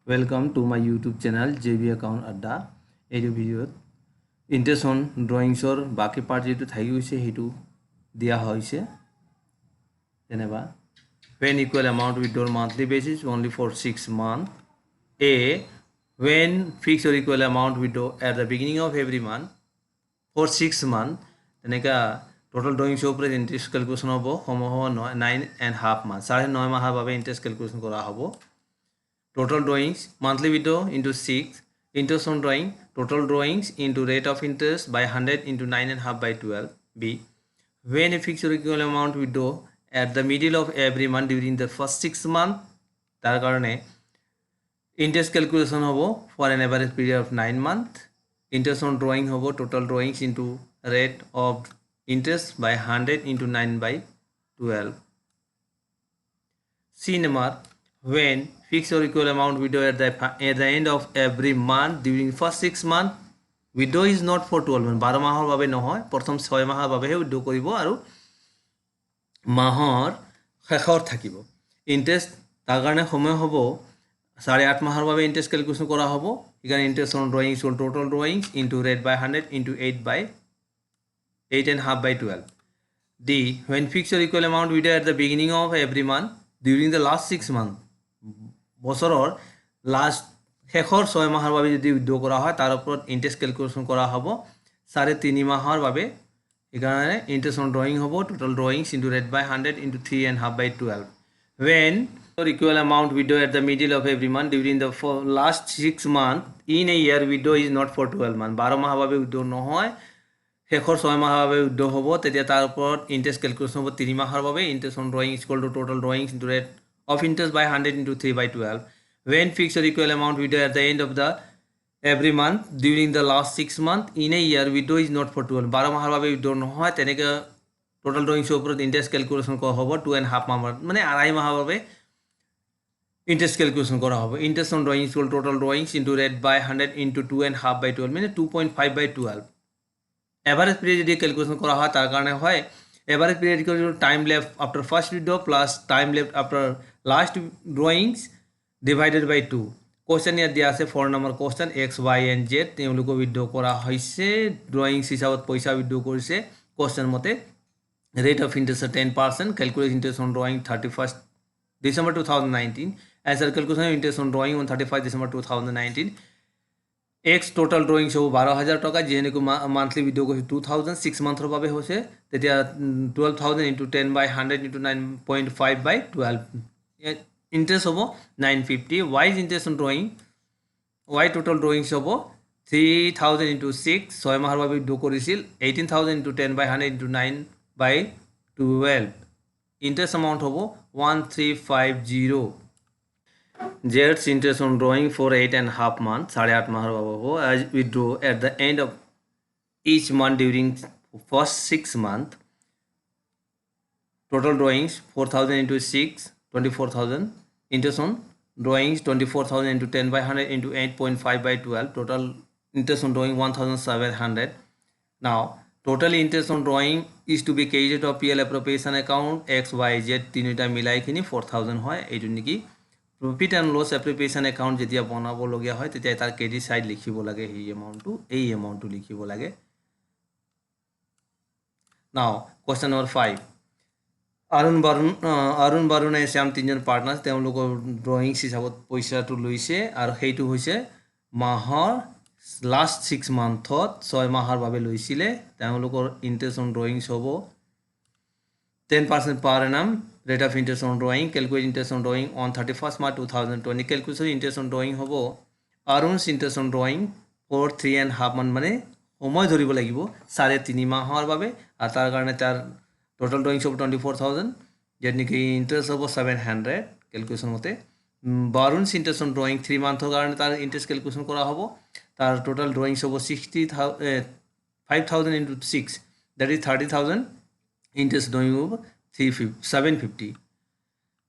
Welcome to my YouTube channel JB Account Adda. এই ভিডিওত interest on ড্ৰয়িংসৰ বাকি part যেটো থাকি গৈছে হেতু দিয়া হৈছে যেনেবা when equal amount withdrawn monthly basis only for 6 months. A when fixed or equal amount withdraw at the beginning of every month for 6 months তেনেকা total drawings ওপৰত ইন্টারেস্ট ক্যালকুলেশন হ'ব সময় হ'ব 9.5 months 9.5 মাহৰ বাবে ইন্টাৰেস্ট ক্যালকুলেশন কৰা হ'ব total drawings monthly withdraw into 6 interest on drawing total drawings into rate of interest by 100 into 9.5 by 12. B when a fixed or equal amount withdraw at the middle of every month during the first 6 months তাৰ কাৰণে interest calculation hobo for an average period of 9 months. Interest on drawing hobo total drawings into rate of interest by 100 into 9 by 12. C number when fixed or equal amount withdraw at the end of every month during first 6 months withdraw is not for 12 months 12 মাহৰ বাবে নহয় প্ৰথম 6 মাহৰ বাবেহে withdraw কৰিব আৰু মাহৰ শেষৰ থাকিব ইন্টাৰেস্ট তাৰ কাৰণে সময় হ'ব 8.5 মাহৰ বাবে ইন্টাৰেস্ট ক্যালকুলেশন কৰা হ'ব এখানে interest on drawings on total drawings into rate by 100 into 8 by 8.5 by 12. D when fixed or equal amount withdraw at the beginning of every month during the last 6 months বছৰৰ last শেষৰ 6 মাহৰ বাবে যদি withdraw কৰা হয় তাৰ ওপৰত interest calculation কৰা হ'ব 3.5 মাহৰ বাবে এখানে ইন্টারেস্ট অন ড্রয়িং হ'ব total drawings into rate by 100 into 3.5 by 12. when or equal amount withdraw at the middle of every month during the last 6 months in a year withdraw is not for 12 months 12 মাহৰ বাবে withdraw নহয় শেষৰ 6 মাহৰ বাবে withdraw হ'ব তেতিয়া তাৰ ওপৰত ইন্টাৰেস্ট ক্যালকুলেশন হ'ব 3 মাহৰ বাবে interest on drawing equal to total drawings into rate of interest by 100 into 3 by 12. When fixed or equal amount withdraw at the end of the every month during the last 6 months in a year withdraw is not for 12 12 মাহৰ বাবে withdraw নহয় তেনেকৈ total ড্ৰয়িংস ওপৰত interest calculation কৰা হ'ব 2.5 মাহ মানে 2.5 মাহৰ বাবে ইন্টাৰেস্ট ক্যালকুলেশন কৰা হ'ব interest on drawings equal total drawings into rate by 100 into 2.5 by 12 মানে 2.5 by 12 এভারেজ পিরিয়ড যদি ক্যালকুলেশন কৰা হয় তাৰ কাৰণে হয় average period equal to time left after first withdraw plus time left after last drawings divided by 2. Question here dia ase 4 number question x y and z তেওঁলোক withdraw কৰা হৈছে drawings হিচাপত পইচা withdraw কৰিছে question মতে rate of interest 10% calculate interest on drawing 31st December 2019 answer calculation interest on drawing on 31st December 2019 x total drawing সব 12000 টাকা যেনেকৈ মান্থলি উইথড্ৰ কৰিছে 2000 6 মান্থৰ বাবে হৈছে তেতিয়া 12000 into 10 by 100 into 9.5 by 12 interest হ'ব 950 y is interest on drawing y total drawings হ'ব 3000 into 6 6 মাহৰ বাবে উইথড্ৰ কৰিছিল 18000 into 10 by 100 into 9 by 12 interest amount হ'ব 1350 Z's interest on drawing for 8.5 months 8.5 মাহৰ বাবে হ'ব as withdraw at the end of each month during first 6 months total drawings 4000 into 6 24000 interest on drawings 24000 into 10 by 100 into 8.5 by 12 total interest on drawing 1700 now total interest on drawing is to be credited of PL appropriation account XYZ তিনিটা মিলাই কিনি 4000 হয় এইটো নেকি profit and loss অ্যাপ্রিপিয়েশন account যেতিয়া বনাব লগিয়া হয় তেতিয়া তাৰ ক্ৰেডিট সাইড লিখিব লাগে এই এমাউন্টটো লিখিব লাগে now question number 5 Arun বাৰুণে Shyam তিনজন পাৰ্টনাৰ তেওঁলোকৰ ড্ৰয়িংছ হিচাপত পইচাটো লৈছে আৰু সেইটো হৈছে মাহৰ লাষ্ট 6 মান্থত 6 মাহৰ বাবে লৈছিলে তেওঁলোকৰ ইন্টাৰেস্ট অন ড্ৰয়িংছ হ'ব 10% per annum rate of interest on drawing calculate interest on drawing on 31st March 2020 calculation interest on drawing hobo Arun's interest on drawing for 3.5 month মানে সময় ধৰিব লাগিব 3.5 মাহৰ বাবে আৰু তাৰ কাৰণে তাৰ total drawing হ'ব 24000 যেত নেকি interest হ'ব 700 calculation মতে Barun's interest on drawing 3 মান্থৰ কাৰণে তাৰ interest calculation কৰা হ'ব তাৰ total drawing হ'ব 5000 into 6 that is 30000 interest drawing over 750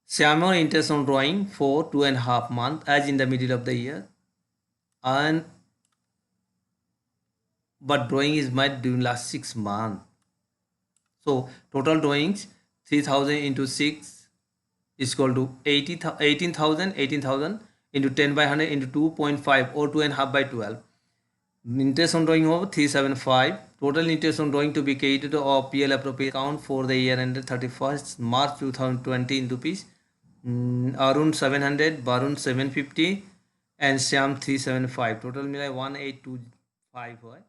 Samuel interest on drawing for 2.5 months as in the middle of the year and but drawing is made during last 6 months so total drawings 3000 into 6 is equal to 18,000 into 10 by 100 into 2.5 or 2.5/12. Interest on drawing of 375. Total interest on drawing to be credited of PL appropriate account for the year ended 31st March 2020 in rupees. Arun 700, Barun 750 and Shyam 375. Total मिला 1825 है.